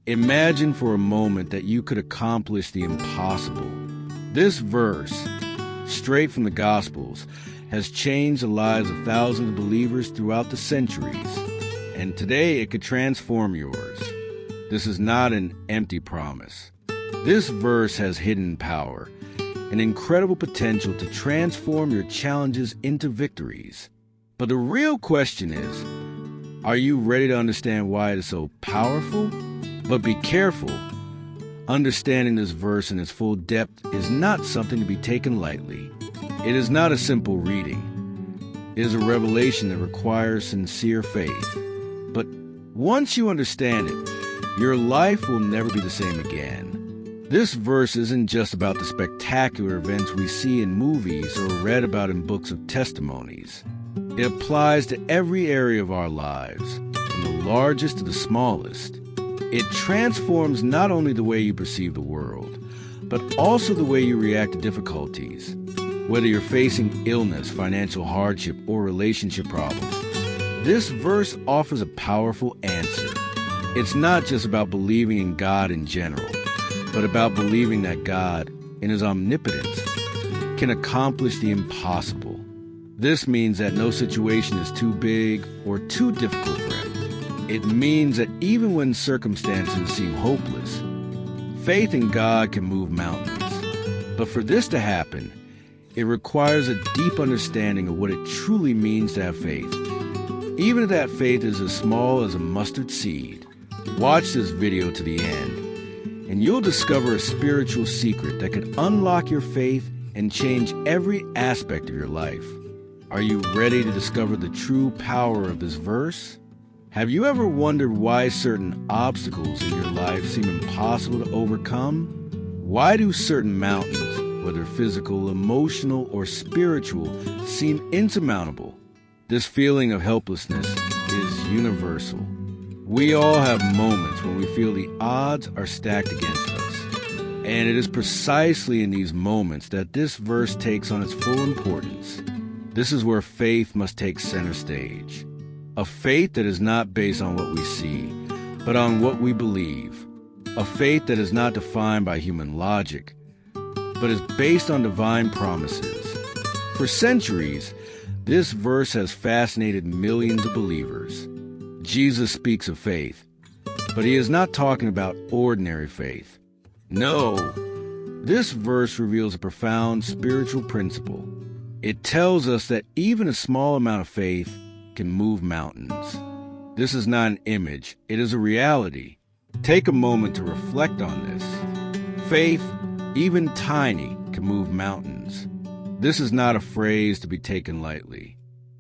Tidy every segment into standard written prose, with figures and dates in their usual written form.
Imagine for a moment that you could accomplish the impossible. This verse, straight from the Gospels, has changed the lives of thousands of believers throughout the centuries, and today it could transform yours. This is not an empty promise. This verse has hidden power, an incredible potential to transform your challenges into victories. But the real question is, are you ready to understand why it is so powerful? But be careful. Understanding this verse in its full depth is not something to be taken lightly. It is not a simple reading. It is a revelation that requires sincere faith. But once you understand it, your life will never be the same again. This verse isn't just about the spectacular events we see in movies or read about in books of testimonies. It applies to every area of our lives, from the largest to the smallest. It transforms not only the way you perceive the world, but also the way you react to difficulties. Whether you're facing illness, financial hardship, or relationship problems, this verse offers a powerful answer. It's not just about believing in God in general, but about believing that God, in His omnipotence, can accomplish the impossible. This means that no situation is too big or too difficult for Him. It means that even when circumstances seem hopeless, faith in God can move mountains. But for this to happen, it requires a deep understanding of what it truly means to have faith. Even if that faith is as small as a mustard seed. Watch this video to the end, and you'll discover a spiritual secret that could unlock your faith and change every aspect of your life. Are you ready to discover the true power of this verse? Have you ever wondered why certain obstacles in your life seem impossible to overcome? Why do certain mountains, whether physical, emotional, or spiritual, seem insurmountable? This feeling of helplessness is universal. We all have moments when we feel the odds are stacked against us. And it is precisely in these moments that this verse takes on its full importance. This is where faith must take center stage. A faith that is not based on what we see, but on what we believe. A faith that is not defined by human logic, but is based on divine promises. For centuries, this verse has fascinated millions of believers. Jesus speaks of faith, but He is not talking about ordinary faith. No, this verse reveals a profound spiritual principle. It tells us that even a small amount of faith can move mountains. This is not an image, it is a reality. Take a moment to reflect on this. Faith, even tiny, can move mountains. This is not a phrase to be taken lightly.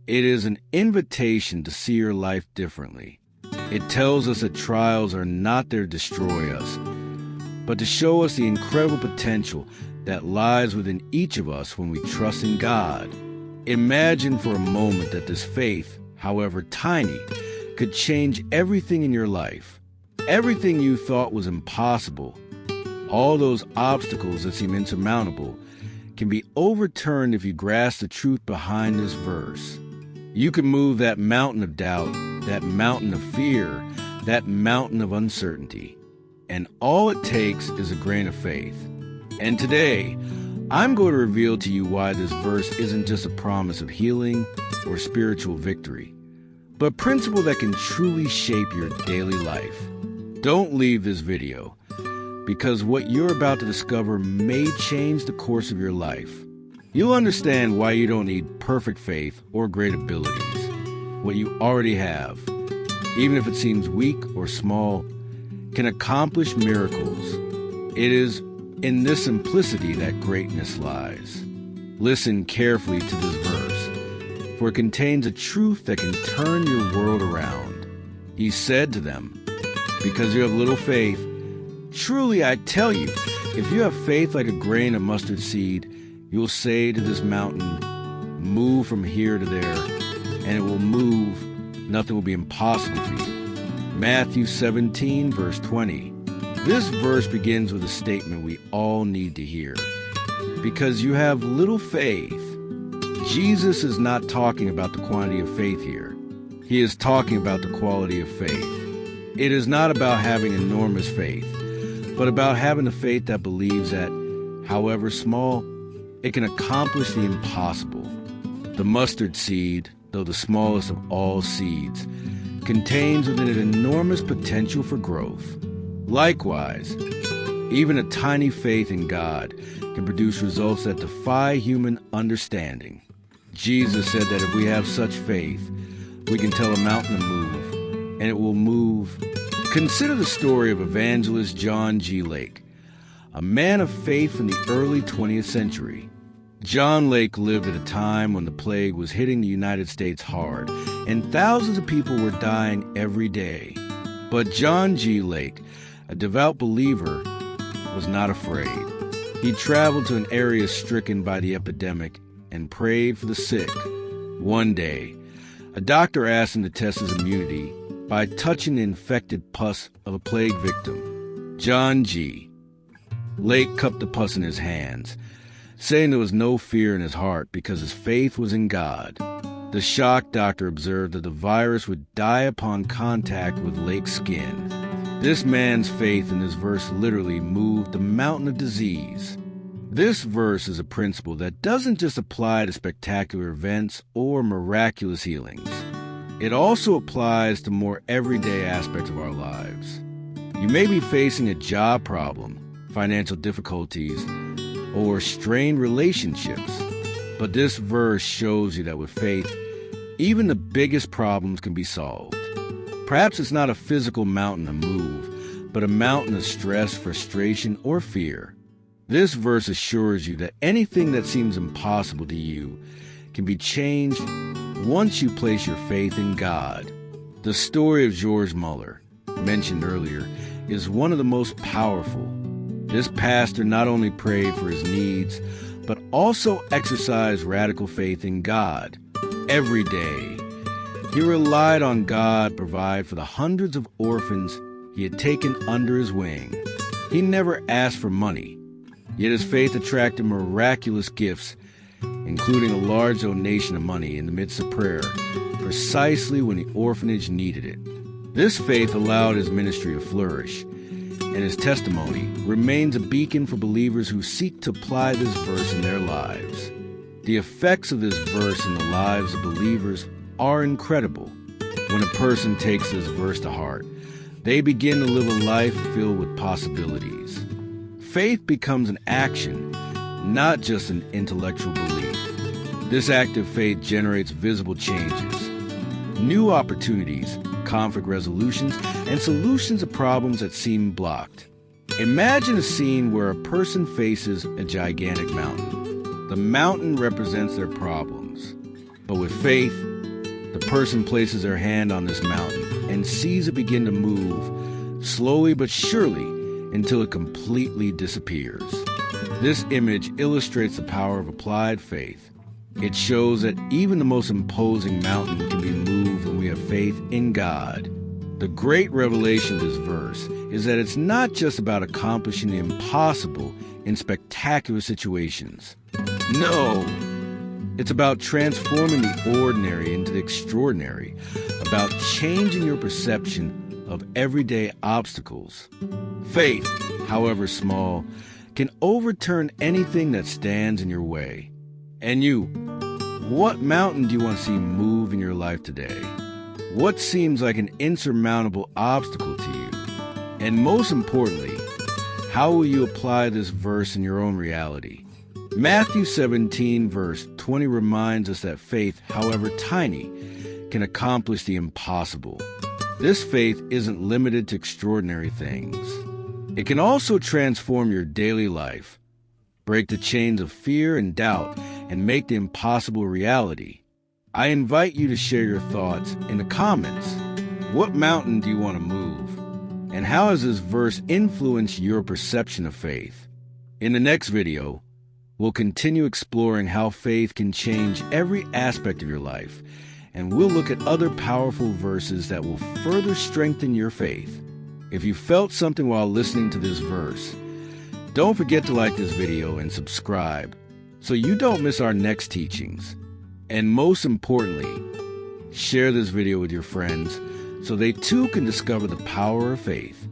It is an invitation to see your life differently. It tells us that trials are not there to destroy us, but to show us the incredible potential that lies within each of us when we trust in God. Imagine for a moment that this faith, however tiny, could change everything in your life. Everything you thought was impossible, all those obstacles that seem insurmountable, can be overturned if you grasp the truth behind this verse. You can move that mountain of doubt, that mountain of fear, that mountain of uncertainty. And all it takes is a grain of faith. And today, I'm going to reveal to you why this verse isn't just a promise of healing or spiritual victory, but a principle that can truly shape your daily life. Don't leave this video, because what you're about to discover may change the course of your life. You'll understand why you don't need perfect faith or great abilities. What you already have, even if it seems weak or small, can accomplish miracles. It is in this simplicity that greatness lies. Listen carefully to this verse, for it contains a truth that can turn your world around. He said to them, "Because you have little faith, truly I tell you, if you have faith like a grain of mustard seed, you will say to this mountain, 'Move from here to there,' and it will move. Nothing will be impossible for you." Matthew 17, verse 20. This verse begins with a statement we all need to hear. Because you have little faith. Jesus is not talking about the quantity of faith here. He is talking about the quality of faith. It is not about having enormous faith, but about having the faith that believes that, however small, it can accomplish the impossible. The mustard seed, though the smallest of all seeds, contains within it enormous potential for growth. Likewise, even a tiny faith in God can produce results that defy human understanding. Jesus said that if we have such faith, we can tell a mountain to move, and it will move. Consider the story of evangelist John G. Lake, a man of faith in the early 20th century. John Lake lived at a time when the plague was hitting the United States hard, and thousands of people were dying every day. But John G. Lake, a devout believer, was not afraid. He traveled to an area stricken by the epidemic and prayed for the sick. One day, a doctor asked him to test his immunity by touching the infected pus of a plague victim. John G. Lake cupped the pus in his hands, saying there was no fear in his heart because his faith was in God. The shocked doctor observed that the virus would die upon contact with Lake's skin. This man's faith in this verse literally moved the mountain of disease. This verse is a principle that doesn't just apply to spectacular events or miraculous healings. It also applies to more everyday aspects of our lives. You may be facing a job problem, financial difficulties, or strained relationships, but this verse shows you that with faith, even the biggest problems can be solved. Perhaps it's not a physical mountain to move, but a mountain of stress, frustration, or fear. This verse assures you that anything that seems impossible to you can be changed once you place your faith in God. The story of George Muller, mentioned earlier, is one of the most powerful. This pastor not only prayed for his needs, but also exercised radical faith in God. Every day, he relied on God to provide for the hundreds of orphans he had taken under his wing. He never asked for money, yet his faith attracted miraculous gifts, including a large donation of money in the midst of prayer, precisely when the orphanage needed it. This faith allowed his ministry to flourish, and his testimony remains a beacon for believers who seek to apply this verse in their lives. The effects of this verse in the lives of believers are incredible. When a person takes this verse to heart, they begin to live a life filled with possibilities. Faith becomes an action, not just an intellectual belief. This active faith generates visible changes, new opportunities, conflict resolutions, and solutions to problems that seem blocked. Imagine a scene where a person faces a gigantic mountain. The mountain represents their problems. But with faith, the person places their hand on this mountain and sees it begin to move, slowly but surely, until it completely disappears. This image illustrates the power of applied faith. It shows that even the most imposing mountain can be moved when we have faith in God. The great revelation of this verse is that it's not just about accomplishing the impossible in spectacular situations. No, it's about transforming the ordinary into the extraordinary, about changing your perception of everyday obstacles. Faith, however small, can overturn anything that stands in your way. And you, what mountain do you want to see move in your life today? What seems like an insurmountable obstacle to you? And most importantly, how will you apply this verse in your own reality? Matthew 17, verse 20 reminds us that faith, however tiny, can accomplish the impossible. This faith isn't limited to extraordinary things. It can also transform your daily life, break the chains of fear and doubt, and make the impossible a reality. I invite you to share your thoughts in the comments. What mountain do you want to move? And how has this verse influenced your perception of faith? In the next video, we'll continue exploring how faith can change every aspect of your life, and we'll look at other powerful verses that will further strengthen your faith. If you felt something while listening to this verse, don't forget to like this video and subscribe so you don't miss our next teachings. And most importantly, share this video with your friends so they too can discover the power of faith.